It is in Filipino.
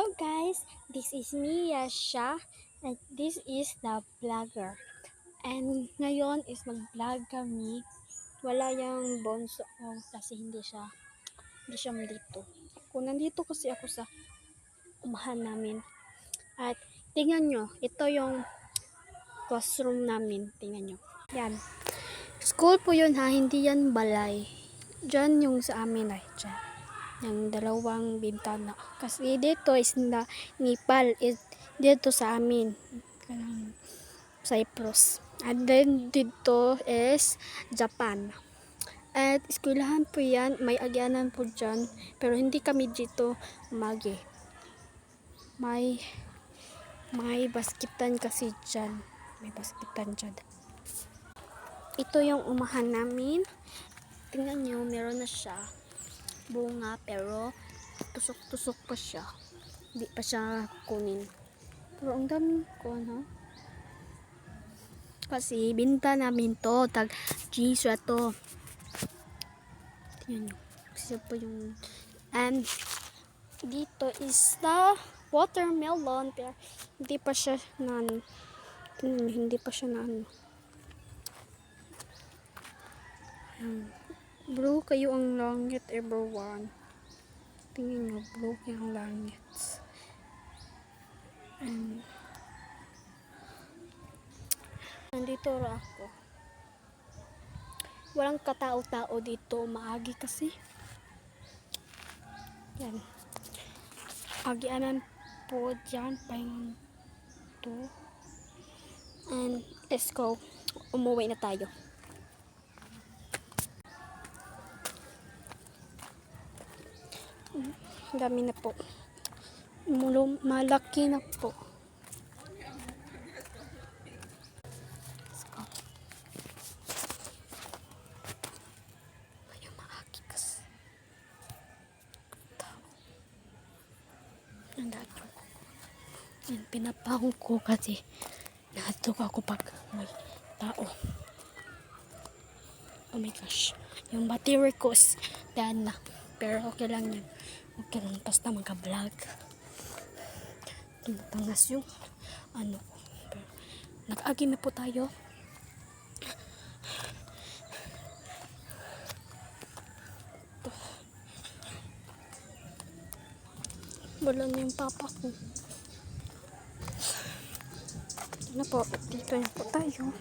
Hello guys, this is me Yasha and this is the vlogger. And ngayon is mag-vlog kami. Wala yung bonso ko kasi hindi siya dito. Nandito kasi ako sa umahan namin. At tingnan nyo, ito yung classroom namin. Tingnan nyo. Yan. School po yun ha, hindi yan balay. Diyan yung sa amin ay dyan. Yung dalawang bintana. Kasi dito is Nepal is dito sa amin. Cyprus. And then dito is Japan. At eskwelahan po yan. May agyanan po dyan. Pero hindi kami dito umagi. May basketan kasi dyan. May basketan dyan. Ito yung umahan namin. Tingnan nyo, meron na siya bunga pero tusok-tusok pa siya. Hindi pa siya kunin. Pero ang dami ko, no? Kasi binta namin to. Tag Giswa to. Tingnan nyo. Kasi po yung and dito is the watermelon. Pero hindi pa siya hindi pa siya blue kayo ang langit, everyone. Tingnan nyo, blue kayo ang langit. And nandito ra ako. Walang katao-tao dito. Maagi kasi. Yan. Agianan po dyan. Pahingan to. And let's go. Umuwi na tayo. Dami na po. Malaki na po. Let's go. Ayaw maagi kasi. Tao. Nandito ko. Yan, pinapahong ko kasi nahatok ako pag may tao. Oh my gosh. Yung battery ko is daan na. Pero okay lang yan. Okay lang. Basta magka-vlog. Tumatangas yung ano. Pero, nag-agi na po tayo. Ito. Wala na yung papa ko. Ito na po. Dito na po tayo.